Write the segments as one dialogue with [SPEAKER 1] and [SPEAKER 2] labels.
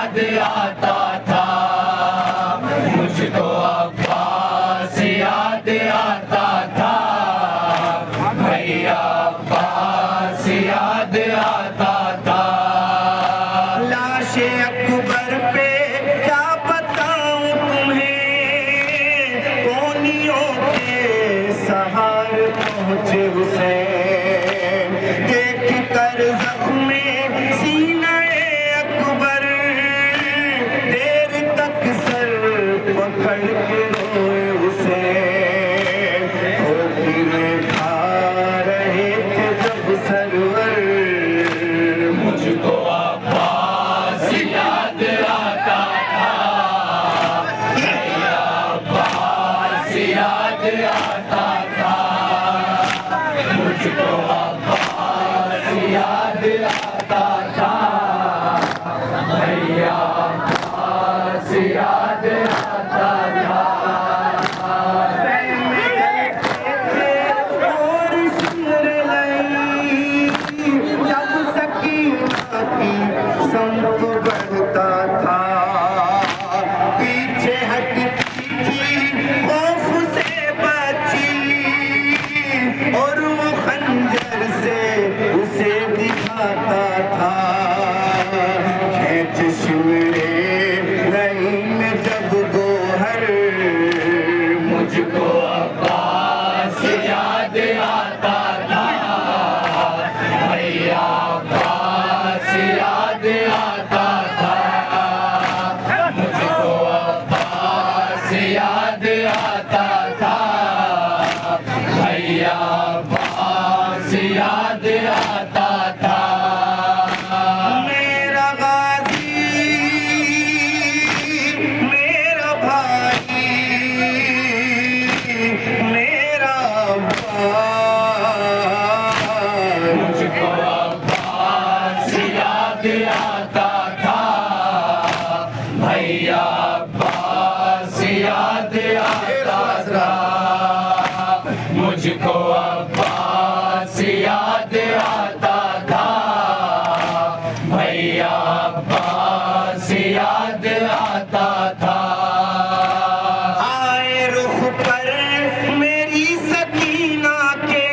[SPEAKER 1] याद आता था, मुझको अब्बास याद आता था, भैया अब्बास याद आता था।
[SPEAKER 2] लाशे अकबर पे क्या बताऊं तुम्हें, कोनियों के सहारे पहुंचे हुसैन, देख कर जख्मे सीने अकबर, देर तक सर पकड़ के रोए हुसैन, ठोकरें खा रहे थे जब सरवर,
[SPEAKER 1] मुझको अब्बास याद आता था, भैया अब्बास याद आता था, मुझको अब्बास याद आता था, भैया अब्बास याद आता था।
[SPEAKER 2] और शिर लाई जब सकीना की संत बढ़ता था, पीछे हटती थी खौफ से बची, और वो खंजर से उसे दिखाता था, खेच शिवरे नहीं में जब गोहर,
[SPEAKER 1] मुझको अब्बास याद आता था, भैया अब्बास याद आता था, मुझको अब्बास याद आता था, भैया अब्बास याद आता था।
[SPEAKER 2] मेरा गाजी मेरा भाई मेरा भाई,
[SPEAKER 1] मुझको अब्बास याद आता था, भैया अब्बास याद आता था, मुझको अब्बास याद आता था, भैया अब्बास याद आता था।
[SPEAKER 2] आए रुख पर मेरी सकीना के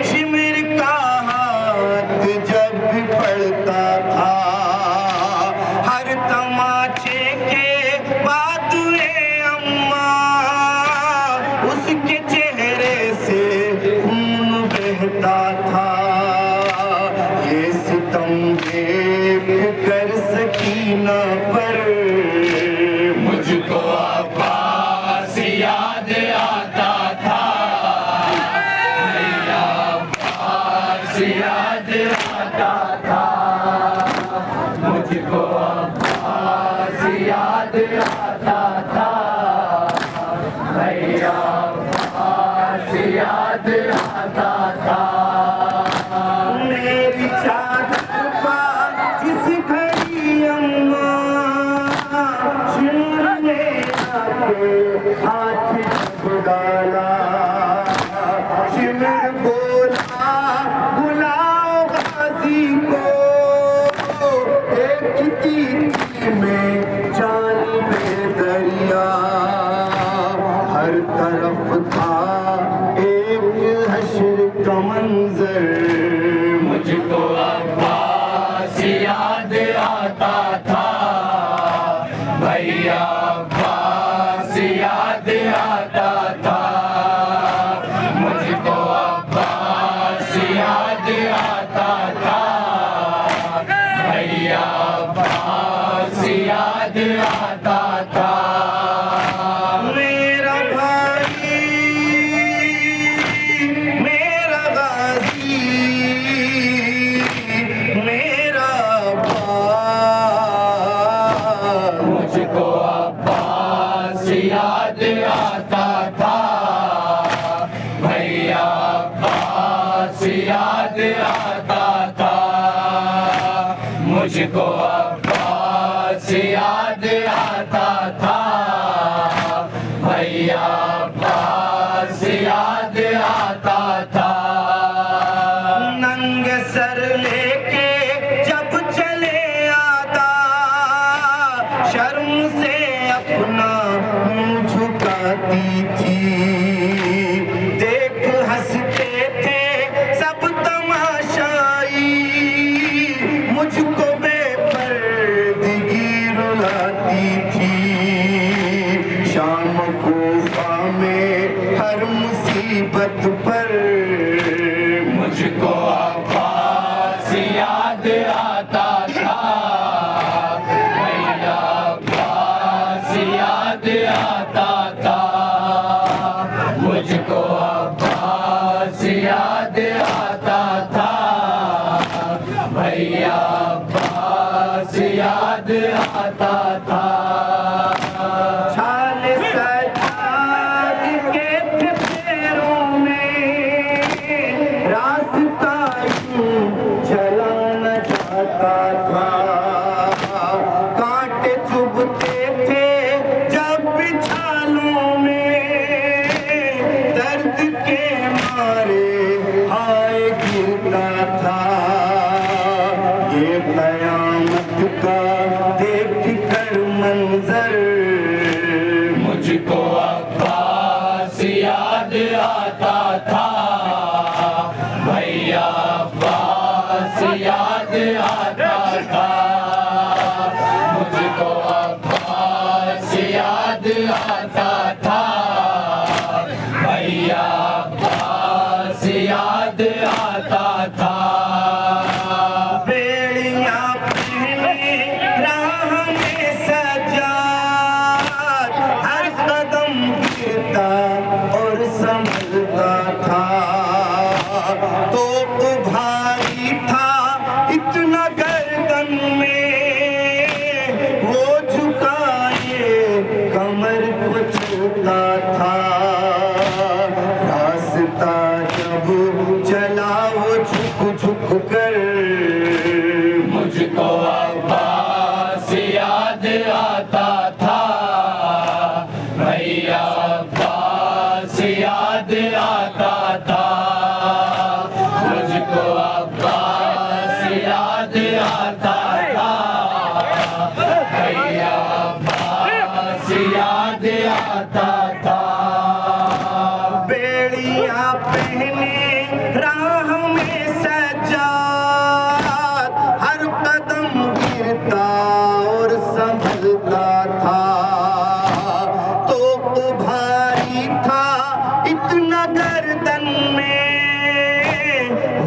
[SPEAKER 2] शिमिर का हाथ जब भी पड़ता था, हर तमाचे के बाद अम्मा उसके चेहरे से खून बहता था, ये सितम देख कर सकीना पर,
[SPEAKER 1] मुझको अब्बास याद आता था, भैया अब्बास याद आता था, मुझको अब्बास याद आता था, भैया अब्बास याद आता था।
[SPEAKER 2] मेरी चादर पर जिस घड़ी अम्मा शिमर ने आके हाथ डाला, शिमर बोला बुलाओ गाजी को, एक तीर में जानबे दरिया, हर तरफ था एक हश्र का मंजर,
[SPEAKER 1] मुझको अब्बास याद आता था, भैया अब्बास याद आता था, मुझको अब्बास याद आता था, भैया अब्बास याद आता था।
[SPEAKER 2] मेरा भाई मेरा गाजी मेरा भाई,
[SPEAKER 1] मुझको अब्बास याद आता था, भैया अब्बास याद आता था, मुझको अब्बास याद आता था, भैया अब्बास याद आता था।
[SPEAKER 2] नंगे सर लेके जब चले आता
[SPEAKER 1] याद आता था।
[SPEAKER 2] छाल सजाद के थे पैरों में, रास्ता यूं चला न जाता था। कांटे चुभते थे जब छालों में, दर्द के मारे हाय गिरता था। ये कयामत का देख कर मंजर,
[SPEAKER 1] मुझको अब्बास याद आता था। भैया अब्बास याद आता था। मुझको अब्बास याद आता था। भैया अब्बास याद आता था।
[SPEAKER 2] बेड़ियां पहने राह में सजाद, हर कदम गिरता और संभलता था। तो भारी था इतना गर्दन में, वो झुकाए कमर को चलता था। रास्ता जब चला वो झुक झुक कर,
[SPEAKER 1] मुझको अब्बास याद आता था। भैया अब्बास याद आता था। मुझको अब्बास याद आता था। भैया अब्बास याद आता था।
[SPEAKER 2] बेड़ियां पहने राह में सजाद, हर कदम गिरता और संभलता था। तो भारी था इतना गर्दन में,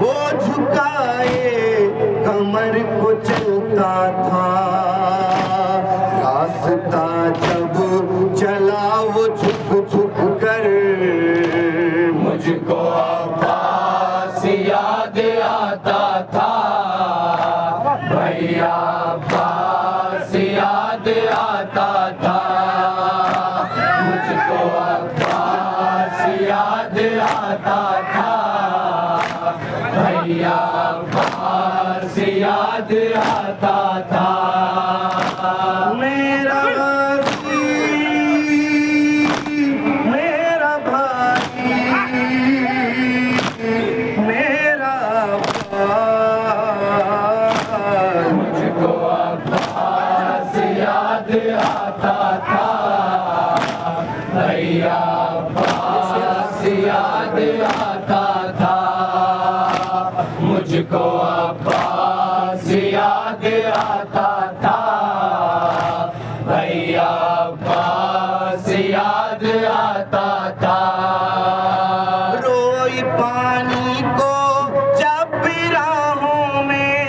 [SPEAKER 2] वो झुकाए कमर को चलता था। रास्ता जब चला वो झुक झुक कर,
[SPEAKER 1] मुझको अब्बास याद आता था। भैया अब्बास याद आता था। मुझको अब्बास याद आता था। भैया अब्बास याद आता था।
[SPEAKER 2] मेरा गाजी, मेरा भाई, मेरा भाई,
[SPEAKER 1] मुझको अब्बास याद आता था। भैया अब्बास याद आता था। मुझको अब्बास याद आता था। भैया अब्बास याद आता था।
[SPEAKER 2] रोई पानी को जब राहों में,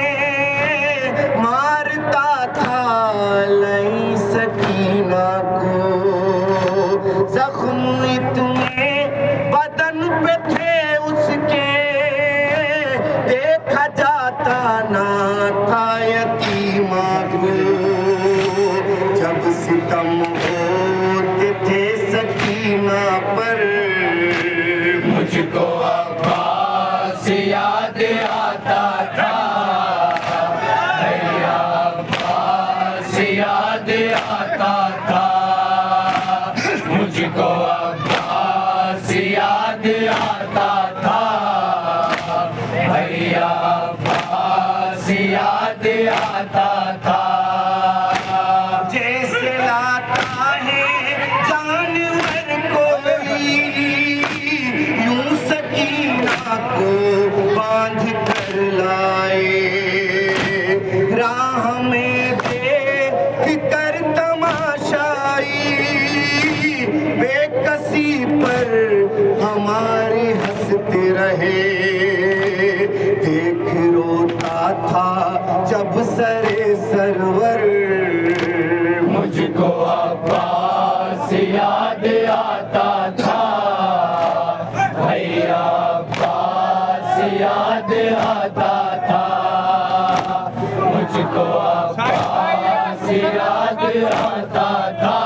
[SPEAKER 2] मारता था लई सकीना को। जख्म इतने बदन पे थे उसके, देखा जाता ना था यतीमा को। जब सितम होते थे सकीना पर,
[SPEAKER 1] मुझको अब्बास याद आता था। भैया अब्बास याद आता था। मुझको अब्बास याद आता था। भैया अब्बास याद आता था।
[SPEAKER 2] जैसे लाता है जानवर कोई, यूं सकीना को बांध कर लाए। राह में देख कर तमाशाई, बेकसी पर हमारे हंसते रहे। देख रोता था जब सरे सरवर,
[SPEAKER 1] मुझको अब्बास याद आता था। भैया अब्बास याद आता था। मुझको अब्बास याद आता था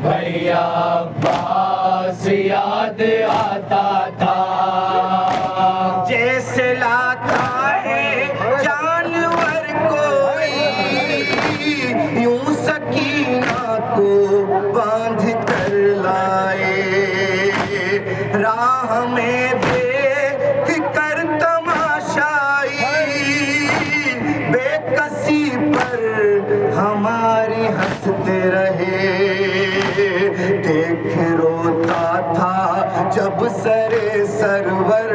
[SPEAKER 1] भैया अब्बास याद आता था
[SPEAKER 2] जैसे लाता है जानवर कोई यूं सकीना को बांध कर लाए राह में देख कर तमाशाई बेकसी पर हमारी हंसते रहे देख रोता था जब सरे सरवर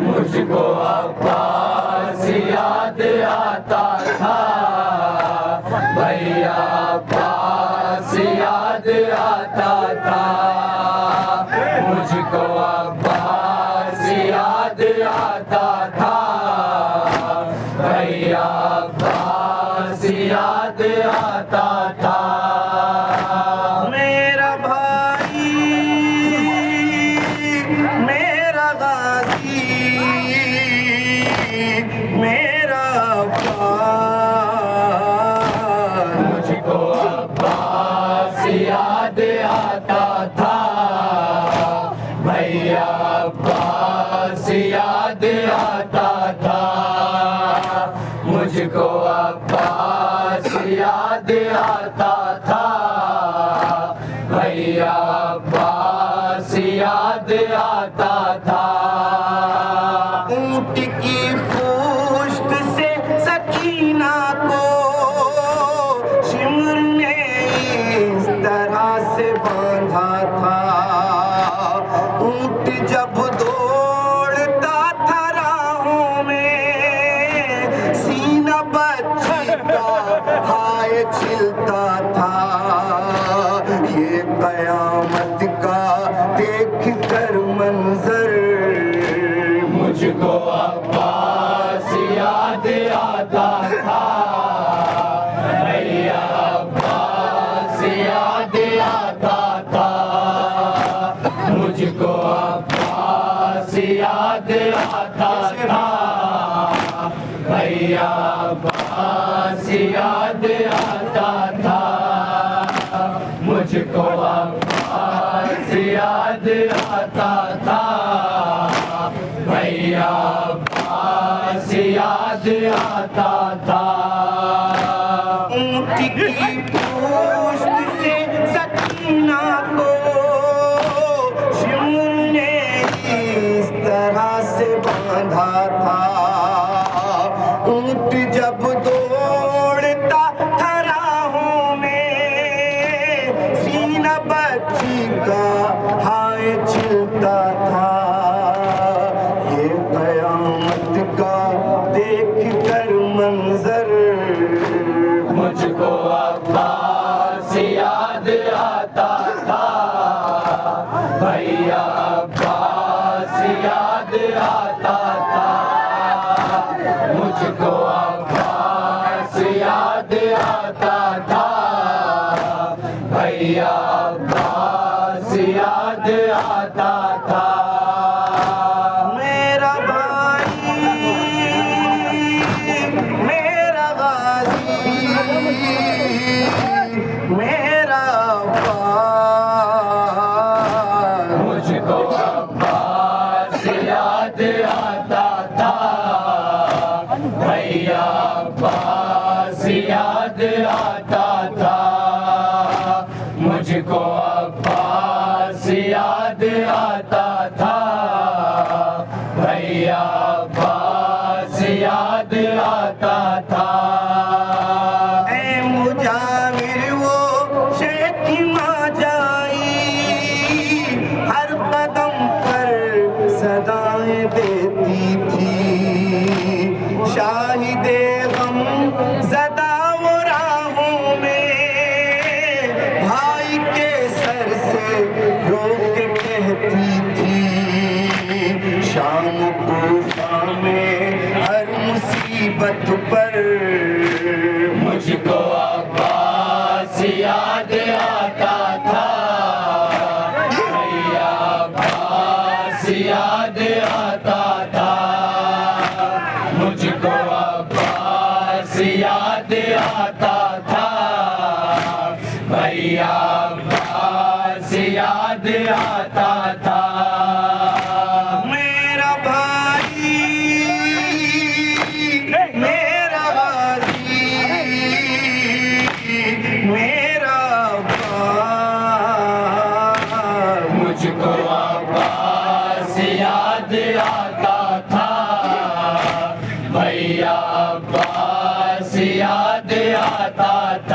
[SPEAKER 1] मुझको अब्बास याद आता था भैया अब्बास याद आता था मुझको अब्बास याद आता था भैया अब्बास याद आता था
[SPEAKER 2] मेरा भाई मेरा गाजी मेरा अब्बास
[SPEAKER 1] मुझको अब्बास याद आता था भैया अब्बास याद आता था मुझको अब्बास याद आता था भैया अब्बास याद आता था
[SPEAKER 2] ऊंट की पुष्ट से सकीना को शिमर ने इस तरह से बांधा था ऊंट जब दौड़ता था राहों में सीना बच्ची का हाय छिलता था ये कयामत का देख कर मंजर
[SPEAKER 1] मुझको अब्बास याद आता था भैया अब्बास याद आता था मुझको अब्बास याद आता था भैया अब्बास याद आता था मुझको अब्बास याद आता था भैया अब्बास याद आता था
[SPEAKER 2] ऊंट की पुष्ट से सकीना को शिमर ने इस तरह से बांधा था ऊंट जब दौड़ता था राहों में सीना बच्ची का हाय छिलता था ये कयामत का देख कर मंजर
[SPEAKER 1] मुझको अब्बास याद आता था भैया अब्बास याद आता था मुझको अब्बास याद आता था भैया अब्बास याद आता था
[SPEAKER 2] मेरा भाई मेरा गाजी मेरा अब्बास
[SPEAKER 1] मुझको अब्बास याद आता था भैया अब्बास याद आता था मुझको अब्बास याद आता था भैया अब्बास याद आता था
[SPEAKER 2] ऐ मुजाहिर वो शेख माँ जाई हर कदम पर सदाएं देती थी शाहिदे गम ज़दा वो राहों में भाई के सर से रोक कहती थी शाम कूफा में हर मुसीबत पर
[SPEAKER 1] मुझको अब्बास याद आता था भैया अब्बास याद आता था मुझको अब्बास याद याद आता था, भैया अब्बास याद आता था।
[SPEAKER 2] मेरा भाई, मेरा भाई, मेरा अब्बास।
[SPEAKER 1] मुझको अब्बास याद आता था, भैया अब्बास याद आता था।